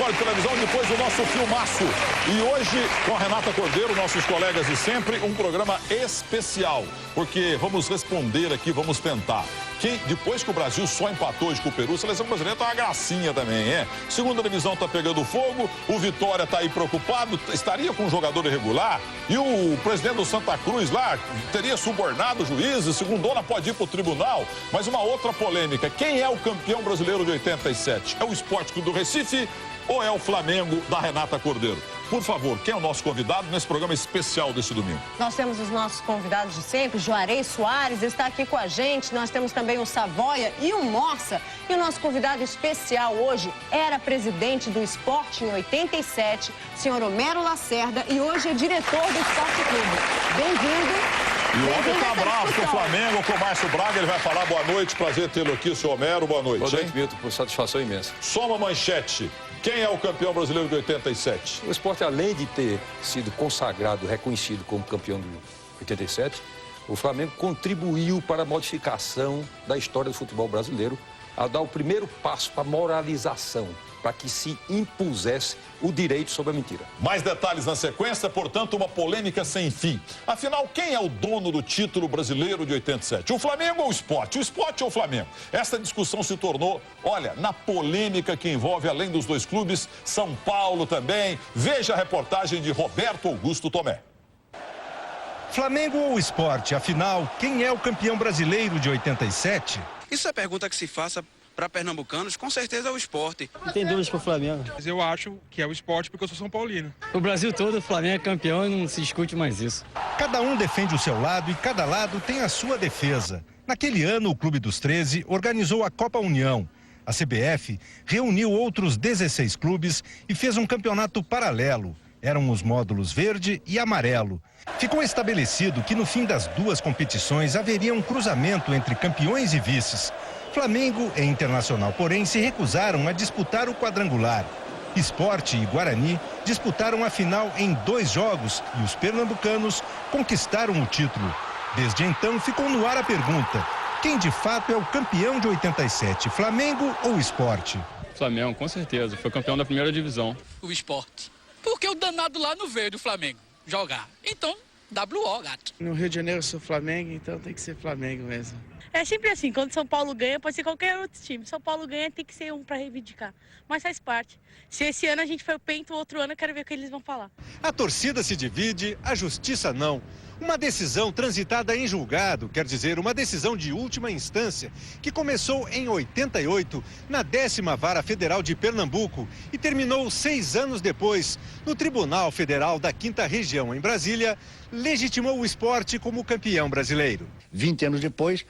História de Televisão, depois do nosso filmaço. E hoje, com a Renata Cordeiro, nossos colegas de sempre, um programa especial. Porque vamos responder aqui, vamos tentar. Depois que o Brasil só empatou hoje com o Peru, a seleção brasileira tá uma gracinha também, é? Segunda divisão tá pegando fogo, o Vitória tá aí preocupado, estaria com um jogador irregular, e o presidente do Santa Cruz lá teria subornado juízes, segundona pode ir pro tribunal. Mas uma outra polêmica, quem é o campeão brasileiro de 87? É o Sport Clube do Recife ou é o Flamengo da Renata Cordeiro? Por favor, quem é o nosso convidado nesse programa especial desse domingo? Nós temos os nossos convidados de sempre, Juarez Soares está aqui com a gente, nós temos também o Savoia e o Morsa. E o nosso convidado especial hoje era presidente do Sport em 87, senhor Homero Lacerda, e hoje é diretor do Sport Clube. Bem-vindo. E o homem tá bravo com o Flamengo, com o Márcio Braga, ele vai falar boa noite, prazer tê-lo aqui, senhor Homero, boa noite. Boa noite, Milton, por satisfação imensa. Só uma manchete. Quem é o campeão brasileiro de 87? O Sport, além de ter sido consagrado, reconhecido como campeão de 87, o Flamengo contribuiu para a modificação da história do futebol brasileiro, a dar o primeiro passo para a moralização, para que se impusesse o direito sobre a mentira. Mais detalhes na sequência, portanto, uma polêmica sem fim. Afinal, quem é o dono do título brasileiro de 87? O Flamengo ou o Sport? O Sport ou o Flamengo? Essa discussão se tornou, olha, na polêmica que envolve, além dos dois clubes, São Paulo também. Veja a reportagem de Roberto Augusto Tomé. Flamengo ou Sport? Afinal, quem é o campeão brasileiro de 87? Isso é pergunta que se faça para pernambucanos, com certeza é o Sport. Não tem dúvidas pro Flamengo. Mas eu acho que é o Sport porque eu sou São Paulino. O Brasil todo, o Flamengo é campeão e não se discute mais isso. Cada um defende o seu lado e cada lado tem a sua defesa. Naquele ano, o Clube dos 13 organizou a Copa União. A CBF reuniu outros 16 clubes e fez um campeonato paralelo. Eram os módulos verde e amarelo. Ficou estabelecido que no fim das duas competições haveria um cruzamento entre campeões e vices. Flamengo e Internacional, porém, se recusaram a disputar o quadrangular. Sport e Guarani disputaram a final em 2 jogos e os pernambucanos conquistaram o título. Desde então, ficou no ar a pergunta: quem de fato é o campeão de 87, Flamengo ou Sport? Flamengo, com certeza. Foi campeão da primeira divisão. O Sport. Porque o danado lá não veio do Flamengo jogar. Então, WO, gato. No Rio de Janeiro eu sou Flamengo, então tem que ser Flamengo mesmo. É sempre assim, quando São Paulo ganha, pode ser qualquer outro time. São Paulo ganha, tem que ser um para reivindicar. Mas faz parte. Se esse ano a gente foi o Pento, outro ano eu quero ver o que eles vão falar. A torcida se divide, a justiça não. Uma decisão transitada em julgado, quer dizer, uma decisão de última instância, que começou em 88, na 10ª Vara Federal de Pernambuco e terminou 6 anos depois, no Tribunal Federal da 5ª Região, em Brasília, legitimou o Sport como campeão brasileiro. 20 anos depois,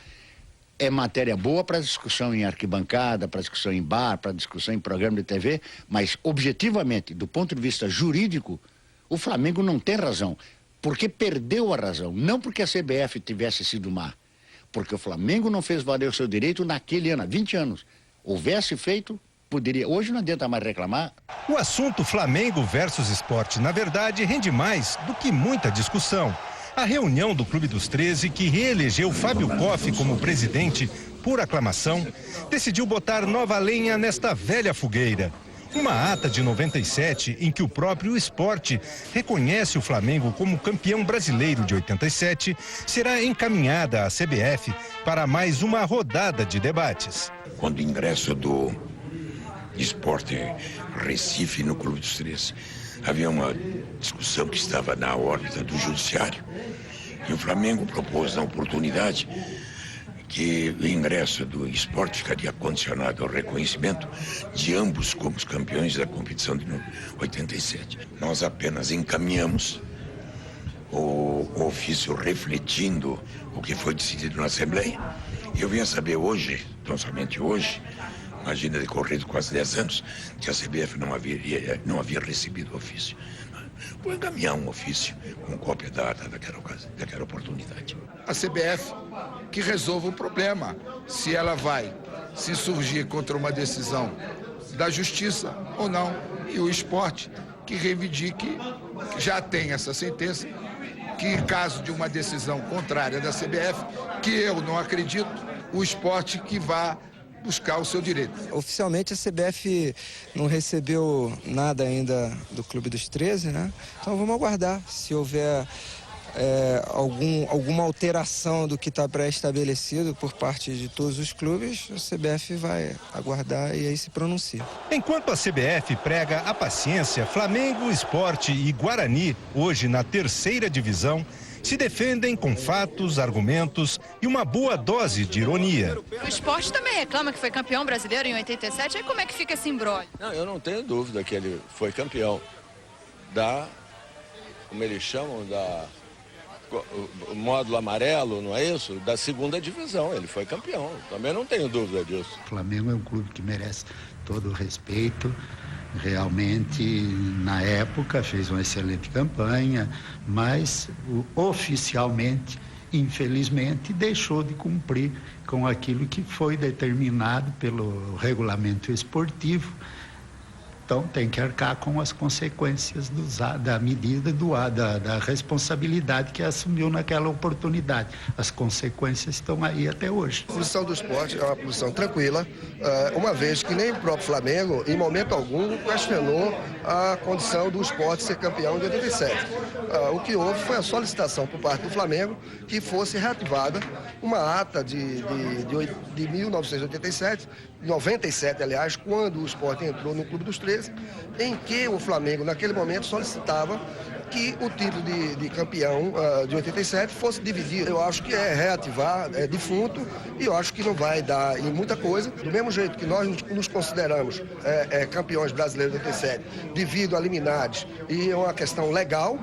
é matéria boa para discussão em arquibancada, para discussão em bar, para discussão em programa de TV, mas objetivamente, do ponto de vista jurídico, o Flamengo não tem razão. Porque perdeu a razão, não porque a CBF tivesse sido má, porque o Flamengo não fez valer o seu direito naquele ano, há 20 anos. Houvesse feito, poderia. Hoje não adianta mais reclamar. O assunto Flamengo versus Sport, na verdade, rende mais do que muita discussão. A reunião do Clube dos 13, que reelegeu Fábio Koff como presidente por aclamação, decidiu botar nova lenha nesta velha fogueira. Uma ata de 97, em que o próprio Sport reconhece o Flamengo como campeão brasileiro de 87, será encaminhada à CBF para mais uma rodada de debates. Quando o ingresso do Sport Recife no Clube dos 13, havia uma discussão que estava na órbita do judiciário. E o Flamengo propôs na oportunidade que o ingresso do Sport ficaria condicionado ao reconhecimento de ambos como os campeões da competição de 87. Nós apenas encaminhamos o ofício refletindo o que foi decidido na Assembleia. Eu vim a saber hoje, tão somente hoje, imagina decorrido quase 10 anos, que a CBF não havia recebido o ofício. Vou encaminhar um ofício com cópia da ata daquela oportunidade. A CBF que resolva o problema, se ela vai se surgir contra uma decisão da justiça ou não, e o Sport que reivindique, que já tem essa sentença, que em caso de uma decisão contrária da CBF, que eu não acredito, o Sport que vá buscar o seu direito. Oficialmente a CBF não recebeu nada ainda do Clube dos 13, né? Então vamos aguardar. Se houver alguma alteração do que está pré-estabelecido por parte de todos os clubes, a CBF vai aguardar e aí se pronuncia. Enquanto a CBF prega a paciência, Flamengo, Sport e Guarani, hoje na terceira divisão, se defendem com fatos, argumentos e uma boa dose de ironia. O Sport também reclama que foi campeão brasileiro em 87, aí como é que fica esse imbróglio? Não, eu não tenho dúvida que ele foi campeão como eles chamam, o módulo amarelo, não é isso? Da segunda divisão, ele foi campeão, também não tenho dúvida disso. O Flamengo é um clube que merece todo o respeito, realmente na época fez uma excelente campanha, mas oficialmente, infelizmente, deixou de cumprir com aquilo que foi determinado pelo regulamento esportivo. Então tem que arcar com as consequências da medida da responsabilidade que assumiu naquela oportunidade. As consequências estão aí até hoje. A posição do Sport é uma posição tranquila, uma vez que nem o próprio Flamengo, em momento algum, questionou a condição do Sport ser campeão de 87. O que houve foi a solicitação por parte do Flamengo que fosse reativada uma ata de 1987, 97, aliás, quando o Sport entrou no Clube dos 13, em que o Flamengo, naquele momento, solicitava que o título de campeão de 87 fosse dividido. Eu acho que é reativar, é defunto, e eu acho que não vai dar em muita coisa. Do mesmo jeito que nós nos consideramos campeões brasileiros de 87, devido a liminares, e é uma questão legal,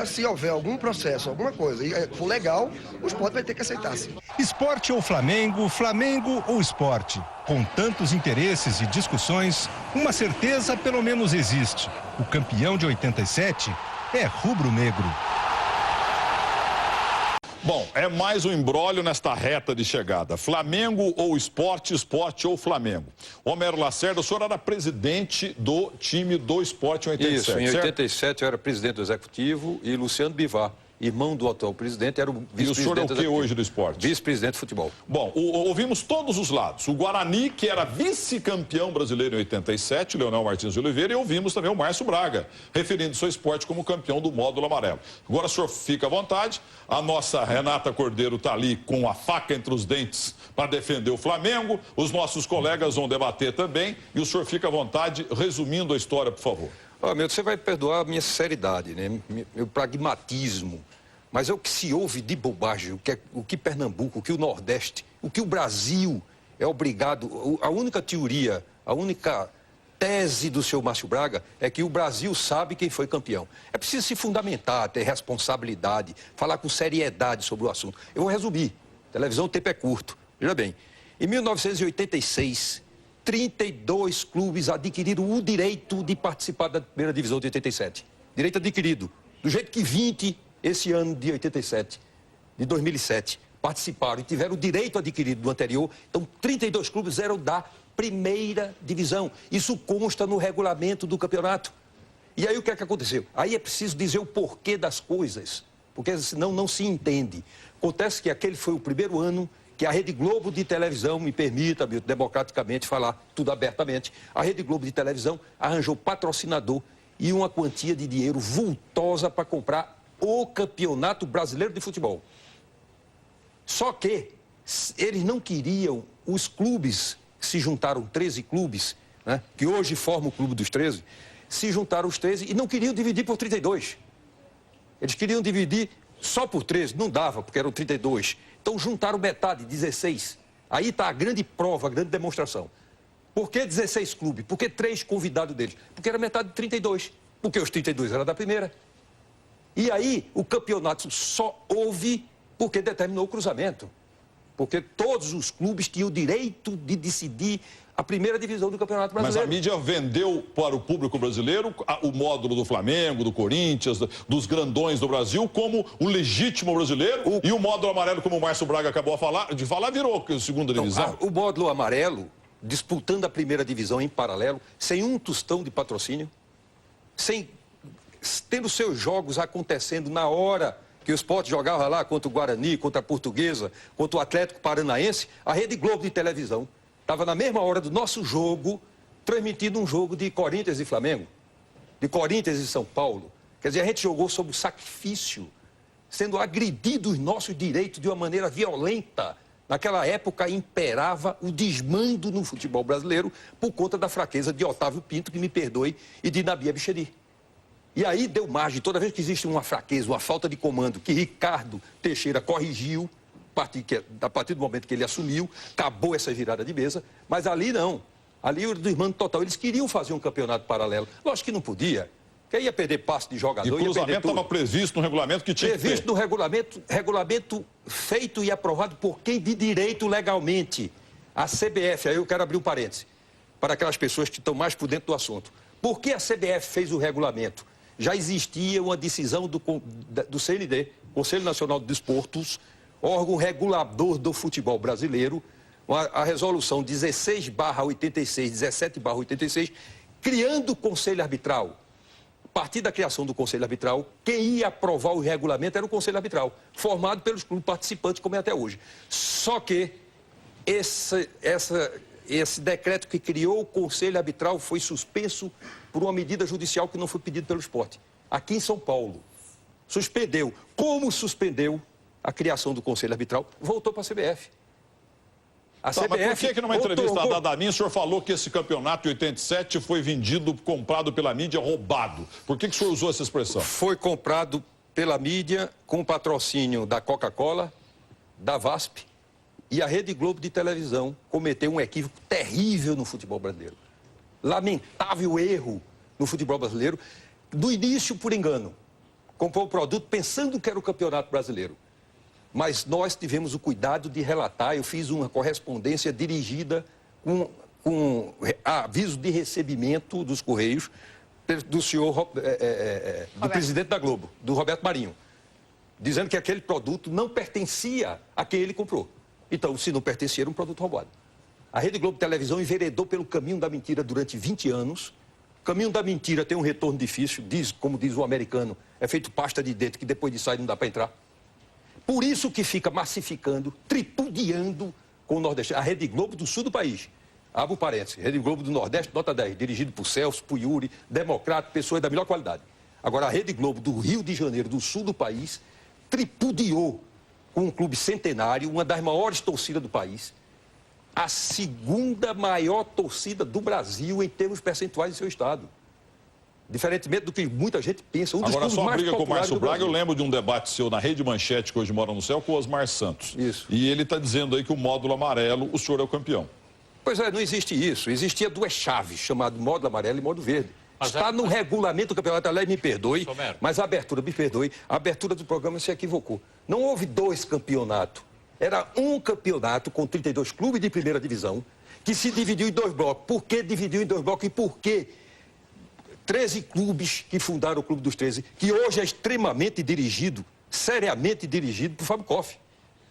se houver algum processo, alguma coisa, e for legal, o Sport vai ter que aceitar, sim. Esporte ou Flamengo, Flamengo ou Esporte? Com tantos interesses e discussões, uma certeza pelo menos existe. O campeão de 87 é rubro-negro. Bom, é mais um imbróglio nesta reta de chegada. Flamengo ou Esporte, Esporte ou Flamengo. Homero Lacerda, o senhor era presidente do time do Esporte em 87, Isso, em certo? 87 eu era presidente do Executivo e Luciano Bivar, irmão do atual presidente, era o vice-presidente. E o senhor é o que hoje do Esporte? Vice-presidente de futebol. Bom, ouvimos todos os lados. O Guarani, que era vice-campeão brasileiro em 87, Leonel Martins de Oliveira, e ouvimos também o Márcio Braga, referindo-se ao Esporte como campeão do módulo amarelo. Agora o senhor fica à vontade. A nossa Renata Cordeiro está ali com a faca entre os dentes para defender o Flamengo. Os nossos colegas vão debater também. E o senhor fica à vontade, resumindo a história, por favor. Meu, você vai perdoar a minha sinceridade, né? Meu pragmatismo. Mas é o que se ouve de bobagem, o que Pernambuco, o que o Nordeste, o que o Brasil é obrigado... A única teoria, a única tese do senhor Márcio Braga é que o Brasil sabe quem foi campeão. É preciso se fundamentar, ter responsabilidade, falar com seriedade sobre o assunto. Eu vou resumir. Televisão, o tempo é curto. Veja bem, em 1986... 32 clubes adquiriram o direito de participar da primeira divisão de 87. Direito adquirido. Do jeito que 20, esse ano de 87, de 2007, participaram e tiveram o direito adquirido do anterior. Então, 32 clubes eram da primeira divisão. Isso consta no regulamento do campeonato. E aí o que é que aconteceu? Aí é preciso dizer o porquê das coisas, porque senão não se entende. Acontece que aquele foi o primeiro ano que a Rede Globo de televisão, me permita, democraticamente falar tudo abertamente, a Rede Globo de televisão arranjou patrocinador e uma quantia de dinheiro vultosa para comprar o Campeonato Brasileiro de Futebol. Só que eles não queriam, os clubes, se juntaram 13 clubes, né, que hoje formam o Clube dos 13, se juntaram os 13 e não queriam dividir por 32. Eles queriam dividir só por 13, não dava, porque eram 32. Então juntaram metade, 16. Aí está a grande prova, a grande demonstração. Por que 16 clubes? Por que 3 convidados deles? Porque era metade de 32. Porque os 32 eram da primeira. E aí o campeonato só houve porque determinou o cruzamento. Porque todos os clubes tinham o direito de decidir a primeira divisão do Campeonato Brasileiro. Mas a mídia vendeu para o público brasileiro o módulo do Flamengo, do Corinthians, dos grandões do Brasil, como o legítimo brasileiro. E o módulo amarelo, como o Márcio Braga acabou de falar, virou a segunda divisão. O módulo amarelo, disputando a primeira divisão em paralelo, sem um tostão de patrocínio, tendo seus jogos acontecendo na hora que o Sport jogava lá contra o Guarani, contra a Portuguesa, contra o Atlético Paranaense, a Rede Globo de televisão estava na mesma hora do nosso jogo, transmitindo um jogo de Corinthians e Flamengo, de Corinthians e São Paulo. Quer dizer, a gente jogou sob o sacrifício, sendo agredidos os nossos direitos de uma maneira violenta. Naquela época imperava o desmando no futebol brasileiro por conta da fraqueza de Otávio Pinto, que me perdoe, e de Nabi Abichedi. E aí deu margem, toda vez que existe uma fraqueza, uma falta de comando, que Ricardo Teixeira corrigiu, a partir do momento que ele assumiu, acabou essa virada de mesa, mas ali não. Ali o desmando total. Eles queriam fazer um campeonato paralelo. Lógico que não podia. Que ia perder passe de jogador. E o cruzamento estava previsto no regulamento que tinha que ter. Previsto no regulamento feito e aprovado por quem de direito legalmente? A CBF. Aí eu quero abrir um parêntese para aquelas pessoas que estão mais por dentro do assunto. Por que a CBF fez o regulamento? Já existia uma decisão do CND, Conselho Nacional de Desportos, órgão regulador do futebol brasileiro, a resolução 16/86, 17/86, criando o Conselho Arbitral. A partir da criação do Conselho Arbitral, quem ia aprovar o regulamento era o Conselho Arbitral, formado pelos clubes participantes, como é até hoje. Só que esse decreto que criou o Conselho Arbitral foi suspenso por uma medida judicial que não foi pedida pelo esporte. Aqui em São Paulo, suspendeu. Como suspendeu a criação do Conselho Arbitral? Voltou para a CBF. Mas por que numa entrevista dada a mim, o senhor falou que esse campeonato de 87 foi vendido, comprado pela mídia, roubado? Por que o senhor usou essa expressão? Foi comprado pela mídia com patrocínio da Coca-Cola, da VASP, e a Rede Globo de televisão cometeu um equívoco terrível no futebol brasileiro. Lamentável erro no futebol brasileiro. Do início, por engano, comprou o produto pensando que era o campeonato brasileiro. Mas nós tivemos o cuidado de relatar, eu fiz uma correspondência dirigida com aviso de recebimento dos Correios do senhor, do presidente da Globo, do Roberto Marinho, dizendo que aquele produto não pertencia a quem ele comprou. Então, se não pertencia, era um produto roubado. A Rede Globo Televisão enveredou pelo caminho da mentira durante 20 anos. O caminho da mentira tem um retorno difícil, como diz o americano, é feito pasta de dentro que depois de sair não dá para entrar. Por isso que fica massificando, tripudiando com o Nordeste. A Rede Globo do sul do país, abro parênteses, Rede Globo do Nordeste, nota 10, dirigido por Celso, por Yuri, democrata, pessoas da melhor qualidade. Agora, a Rede Globo do Rio de Janeiro, do sul do país, tripudiou com um clube centenário, uma das maiores torcidas do país, a segunda maior torcida do Brasil em termos percentuais em seu estado. Diferentemente do que muita gente pensa. Agora, só uma briga com o Márcio Braga, eu lembro de um debate seu na Rede Manchete, que hoje mora no céu, com o Osmar Santos. Isso. E ele está dizendo aí que o módulo amarelo, o senhor é o campeão. Pois é, não existe isso. Existia duas chaves, chamado módulo amarelo e módulo verde. Está no regulamento do campeonato, aliás, me perdoe, mas a abertura, me perdoe, a abertura do programa se equivocou. Não houve dois campeonatos. Era um campeonato com 32 clubes de primeira divisão, que se dividiu em dois blocos. Por que dividiu em dois blocos e por quê? 13 clubes que fundaram o Clube dos 13, que hoje é extremamente dirigido, seriamente dirigido por Fábio Koff,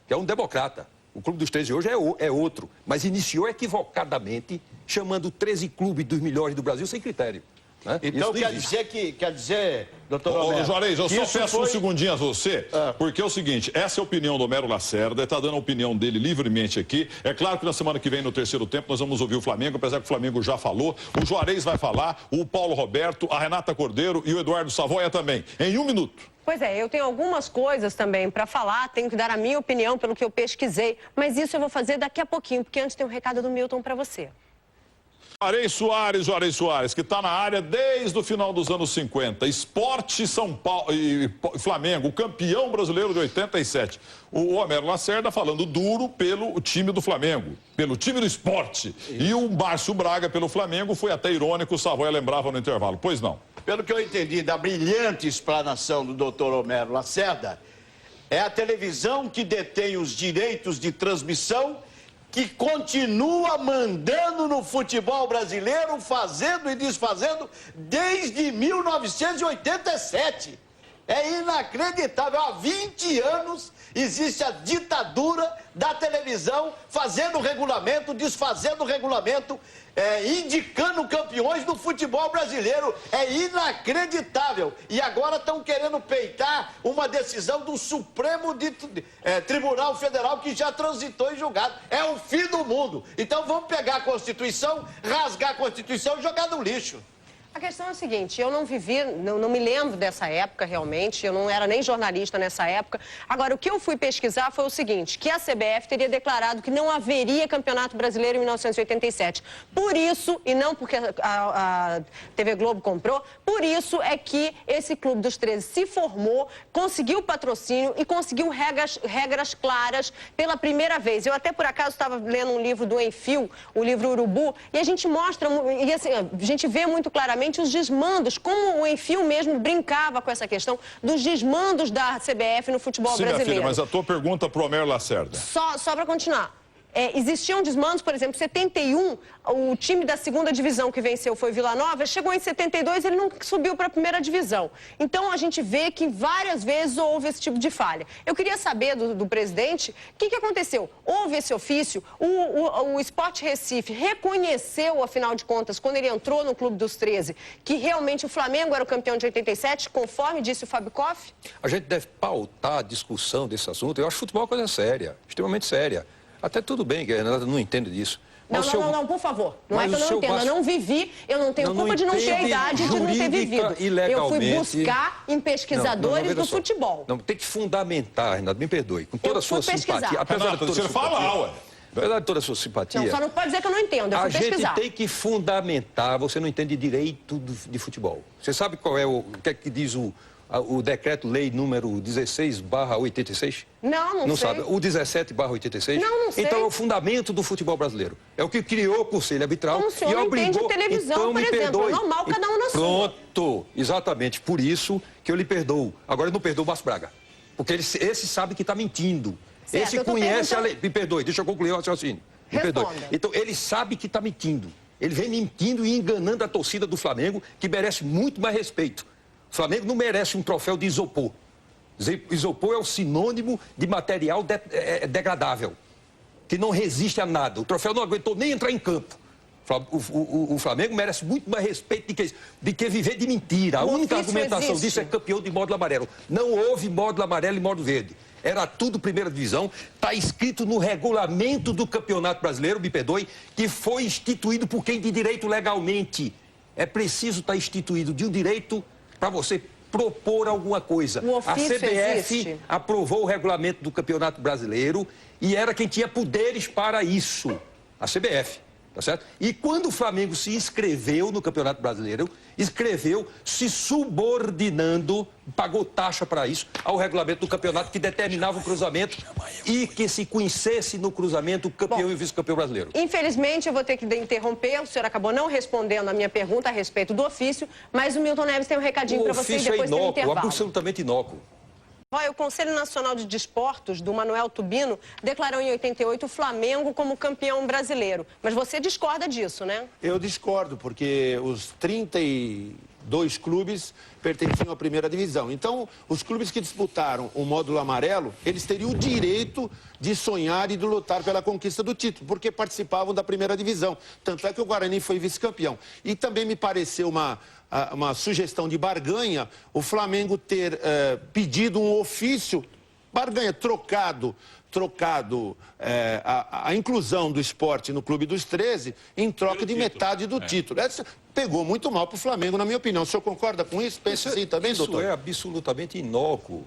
que é um democrata. O Clube dos 13 hoje é outro, mas iniciou equivocadamente, chamando 13 clubes dos melhores do Brasil sem critério. Né? Então quer dizer, doutor Romero... Juarez, eu só peço um segundinho a você, porque é o seguinte, essa é a opinião do Homero Lacerda, ele está dando a opinião dele livremente aqui. É claro que na semana que vem, no terceiro tempo, nós vamos ouvir o Flamengo, apesar que o Flamengo já falou, o Juarez vai falar, o Paulo Roberto, a Renata Cordeiro e o Eduardo Savoia também, em 1 minuto. Pois é, eu tenho algumas coisas também para falar, tenho que dar a minha opinião pelo que eu pesquisei, mas isso eu vou fazer daqui a pouquinho, porque antes tem um recado do Milton para você. Juarez Soares, que está na área desde o final dos anos 50. Esporte São Paulo e Flamengo, o campeão brasileiro de 87. O Homero Lacerda falando duro pelo time do Flamengo, pelo time do esporte. E o Márcio Braga pelo Flamengo foi até irônico, o Savoia lembrava no intervalo. Pois não. Pelo que eu entendi da brilhante explanação do doutor Homero Lacerda, é a televisão que detém os direitos de transmissão que continua mandando no futebol brasileiro, fazendo e desfazendo desde 1987. É inacreditável. Há 20 anos existe a ditadura da televisão fazendo regulamento, desfazendo regulamento, indicando campeões do futebol brasileiro. É inacreditável. E agora estão querendo peitar uma decisão do Supremo Tribunal Federal que já transitou em julgado. É o fim do mundo. Então vamos pegar a Constituição, rasgar a Constituição e jogar no lixo. A questão é a seguinte, eu não vivi, não me lembro dessa época realmente, eu não era nem jornalista nessa época. Agora, o que eu fui pesquisar foi o seguinte, que a CBF teria declarado que não haveria Campeonato Brasileiro em 1987. Por isso, e não porque a TV Globo comprou, por isso é que esse Clube dos 13 se formou, conseguiu patrocínio e conseguiu regras claras pela primeira vez. Eu até por acaso estava lendo um livro do Enfio, o livro Urubu, e a gente mostra, e assim, a gente vê muito claramente os desmandos, como o Enfio mesmo brincava com essa questão dos desmandos da CBF no futebol brasileiro. Minha filha, mas a tua pergunta pro Homero Lacerda. Só para continuar. Existiam desmandos, por exemplo, em 71, o time da segunda divisão que venceu foi Vila Nova, chegou em 72 ele não subiu para a primeira divisão. Então a gente vê que várias vezes houve esse tipo de falha. Eu queria saber do presidente o que aconteceu. Houve esse ofício, o Sport Recife reconheceu, afinal de contas, quando ele entrou no Clube dos 13, que realmente o Flamengo era o campeão de 87, conforme disse o Fábio Koff? A gente deve pautar a discussão desse assunto. Eu acho futebol uma coisa séria, extremamente séria. Até tudo bem, que a Renata não entende disso. Não, por favor. Não é que eu não entendo. Eu não vivi, eu não tenho culpa de não ter a idade de não ter vivido. Eu fui buscar em pesquisadores do futebol. Não, tem que fundamentar, Renata, me perdoe, com toda a sua simpatia. Apesar de toda a sua simpatia. Apesar de toda a sua simpatia. Não, só não pode dizer que eu não entendo, eu fui pesquisar. A gente tem que fundamentar, você não entende direito de futebol. Você sabe qual é o que é que diz o decreto-lei número 16/86? Não sei. Sabe? O 17/86? Não sei. Então é o fundamento do futebol brasileiro. É o que criou o Conselho Arbitral Como o senhor não entende televisão, então, por exemplo. É normal, cada um na sua. Pronto. Exatamente. Por isso que eu lhe perdoo. Agora eu não perdoo o Márcio Braga. Porque esse sabe que está mentindo. Certo, esse conhece a lei. Me perdoe, deixa eu concluir o raciocínio. Me perdoe. Então ele sabe que está mentindo. Ele vem mentindo e enganando a torcida do Flamengo, que merece muito mais respeito. O Flamengo não merece um troféu de isopor. Isopor é o sinônimo de material degradável, que não resiste a nada. O troféu não aguentou nem entrar em campo. O Flamengo merece muito mais respeito de que viver de mentira. A única argumentação disso é campeão de módulo amarelo. Não houve módulo amarelo e módulo verde. Era tudo primeira divisão. Está escrito no regulamento do Campeonato Brasileiro, me perdoe, que foi instituído por quem de direito legalmente. É preciso estar instituído de um direito para você propor alguma coisa. A CBF aprovou o regulamento do Campeonato Brasileiro e era quem tinha poderes para isso. A CBF, tá certo? E quando o Flamengo se inscreveu no Campeonato Brasileiro, escreveu se subordinando, pagou taxa para isso, ao regulamento do campeonato que determinava o cruzamento e que se conhecesse no cruzamento o campeão e o vice-campeão brasileiro. Infelizmente, eu vou ter que interromper. O senhor acabou não respondendo a minha pergunta a respeito do ofício, mas o Milton Neves tem um recadinho para você e depois tem um intervalo. Absolutamente inócuo. O Conselho Nacional de Desportos, do Manuel Tubino, declarou em 88 o Flamengo como campeão brasileiro. Mas você discorda disso, né? Eu discordo, porque os 32 clubes pertenciam à primeira divisão. Então, os clubes que disputaram o módulo amarelo, eles teriam o direito de sonhar e de lutar pela conquista do título, porque participavam da primeira divisão. Tanto é que o Guarani foi vice-campeão. E também me pareceu uma sugestão de barganha, o Flamengo ter pedido um ofício, barganha, trocado a inclusão do esporte no Clube dos 13 em troca de metade do título. Essa pegou muito mal para o Flamengo, na minha opinião. O senhor concorda com isso? Pensa assim também, doutor? Isso é absolutamente inócuo.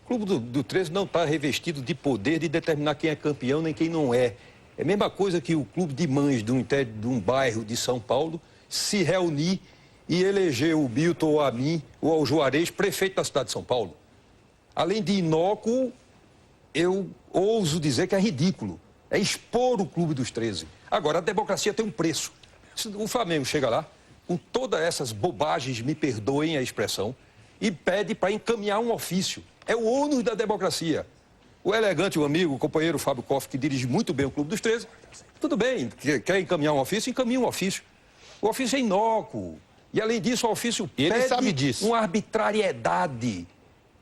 O Clube do 13 não está revestido de poder de determinar quem é campeão nem quem não é. É a mesma coisa que o clube de mães de um bairro de São Paulo se reunir e eleger o Milton ou a mim ou ao Juarez prefeito da cidade de São Paulo. Além de inócuo, eu ouso dizer que é ridículo. É expor o Clube dos 13. Agora, a democracia tem um preço. O Flamengo chega lá, com todas essas bobagens, me perdoem a expressão, e pede para encaminhar um ofício. É o ônus da democracia. O elegante, o amigo, o companheiro Fábio Koff, que dirige muito bem o Clube dos 13, tudo bem, quer encaminhar um ofício, encaminha um ofício. O ofício é inócuo. E, além disso, o ofício pede uma arbitrariedade.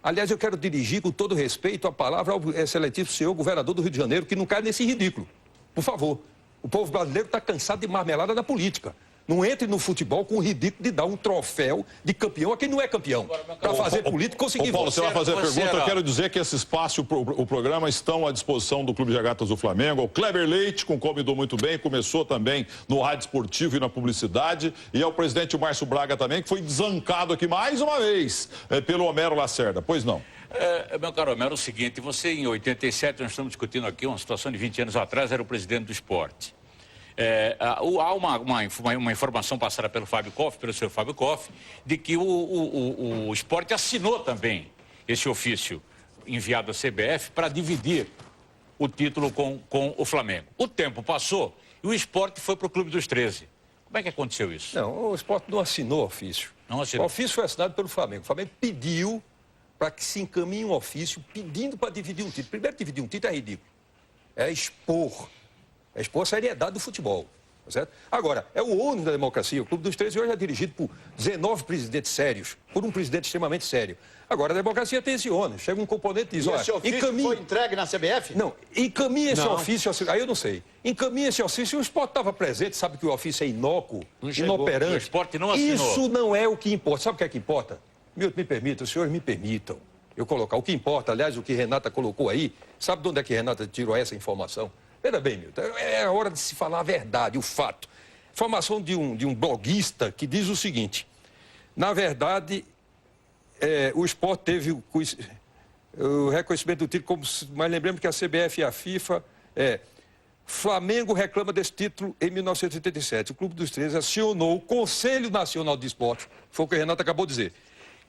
Aliás, eu quero dirigir com todo respeito a palavra ao excelentíssimo senhor governador do Rio de Janeiro, que não cai nesse ridículo. Por favor, o povo brasileiro está cansado de marmelada da política. Não entre no futebol com o ridículo de dar um troféu de campeão a quem não é campeão. Para fazer política e conseguir... Paulo, você vai fazer a pergunta, eu quero dizer que esse espaço, o programa, estão à disposição do Clube de Regatas do Flamengo. O Kleber Leite, com quem me dou muito bem, começou também no rádio esportivo e na publicidade. E é o presidente Márcio Braga também, que foi desancado aqui mais uma vez pelo Homero Lacerda. Pois não? Meu caro Homero, é o seguinte, você em 87, nós estamos discutindo aqui uma situação de 20 anos atrás, era o presidente do esporte. Há uma informação passada pelo senhor Fábio Koff, de que o esporte assinou também esse ofício enviado à CBF para dividir o título com o Flamengo. O tempo passou e o esporte foi para o Clube dos 13. Como é que aconteceu isso? Não, o esporte não assinou o ofício. Não assinou. O ofício foi assinado pelo Flamengo. O Flamengo pediu para que se encaminhe um ofício pedindo para dividir um título. Primeiro, dividir um título é ridículo. É expor a seriedade do futebol, certo? Agora, é o ônus da democracia. O Clube dos 13 hoje é dirigido por 19 presidentes sérios, por um presidente extremamente sério. Agora, a democracia tem esse ônus. Chega um componente e diz, olha, esse ofício foi entregue na CBF? Não, encaminha esse ofício, aí eu não sei. Encaminha esse ofício, o esporte estava presente, sabe que o ofício é inócuo, inoperante. O esporte não assinou. Isso não é o que importa. Sabe o que é que importa? Milton, me permita, os senhores me permitam eu colocar. O que importa, aliás, o que Renata colocou aí, sabe de onde é que Renata tirou essa informação? Veja bem, Milton, é hora de se falar a verdade, o fato. Informação de um bloguista que diz o seguinte: na verdade, o esporte teve o reconhecimento do título, mas lembremos que a CBF e a FIFA... Flamengo reclama desse título em 1987. O Clube dos 13 acionou o Conselho Nacional de Esportes, foi o que a Renata acabou de dizer,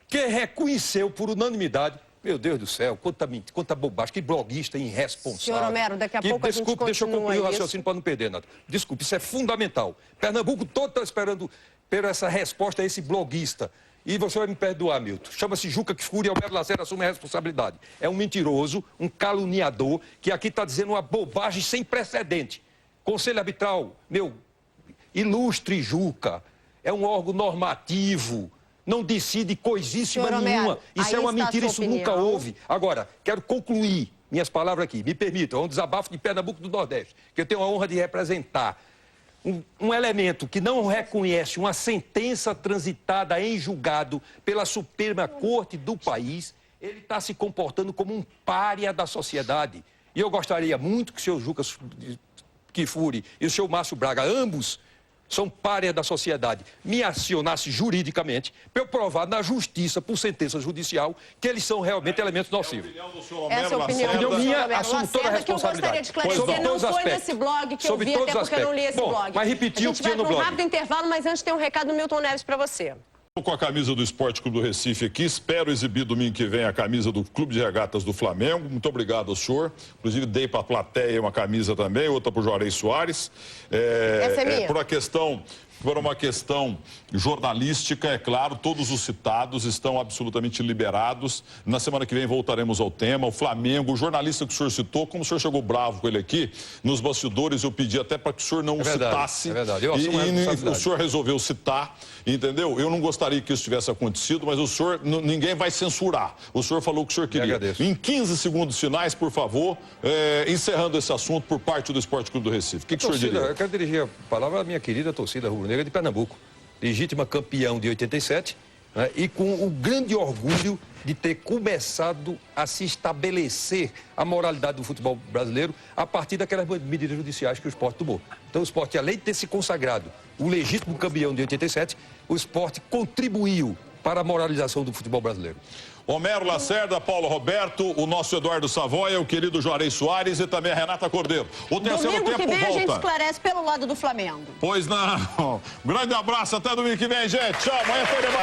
que reconheceu por unanimidade... Meu Deus do céu, quanta bobagem, que bloguista irresponsável. Senhor Homero, daqui a pouco a gente continua. Deixa eu concluir o raciocínio para não perder nada. Desculpe, isso é fundamental. Pernambuco todo está esperando por essa resposta a esse bloguista. E você vai me perdoar, Milton. Chama-se Juca Kfouri e Homero Lacerda assume a responsabilidade. É um mentiroso, um caluniador, que aqui está dizendo uma bobagem sem precedente. Conselho Arbitral, meu, ilustre Juca, é um órgão normativo. Não decide coisíssima nenhuma. Isso é uma mentira, isso nunca houve. Agora, quero concluir minhas palavras aqui. Me permitam, é um desabafo de Pernambuco do Nordeste, que eu tenho a honra de representar. Um elemento que não reconhece uma sentença transitada em julgado pela Suprema Corte do país, ele está se comportando como um pária da sociedade. E eu gostaria muito que o senhor Juca Kfouri e o senhor Márcio Braga, ambos, são párias da sociedade, me acionasse juridicamente para eu provar na justiça, por sentença judicial, que eles são realmente elementos nocivos. Essa é a opinião minha, assumo toda a responsabilidade. Que eu gostaria de esclarecer, não foi nesse blog que eu vi, até porque eu não li esse blog. Mas repetiu o que tinha no blog. A gente vai para um rápido intervalo, mas antes tem um recado do Milton Neves para você. Com a camisa do Esporte Clube do Recife aqui, espero exibir domingo que vem a camisa do Clube de Regatas do Flamengo. Muito obrigado ao senhor. Inclusive dei para a plateia uma camisa também, outra para o Juarez Soares. Essa é minha. Por uma questão jornalística, é claro, todos os citados estão absolutamente liberados. Na semana que vem voltaremos ao tema. O Flamengo, o jornalista que o senhor citou, como o senhor chegou bravo com ele aqui, nos bastidores eu pedi até para que o senhor não o citasse. É verdade, eu assumo a responsabilidade. O senhor resolveu citar, entendeu? Eu não gostaria que isso tivesse acontecido, mas o senhor, ninguém vai censurar. O senhor falou o que o senhor queria. Em 15 segundos finais, por favor, encerrando esse assunto por parte do Esporte Clube do Recife. O que o senhor diria? Eu quero dirigir a palavra à minha querida torcida rubro-negra de Pernambuco, legítima campeão de 87, né, e com o grande orgulho de ter começado a se estabelecer a moralidade do futebol brasileiro a partir daquelas medidas judiciais que o esporte tomou. Então o esporte, além de ter se consagrado o legítimo campeão de 87, o esporte contribuiu para a moralização do futebol brasileiro. Homero Lacerda, Paulo Roberto, o nosso Eduardo Savoia, o querido Juarez Soares e também a Renata Cordeiro. O terceiro domingo tempo que vem volta. A gente esclarece pelo lado do Flamengo. Pois não. Grande abraço, até domingo que vem, gente. Tchau, amanhã foi debate.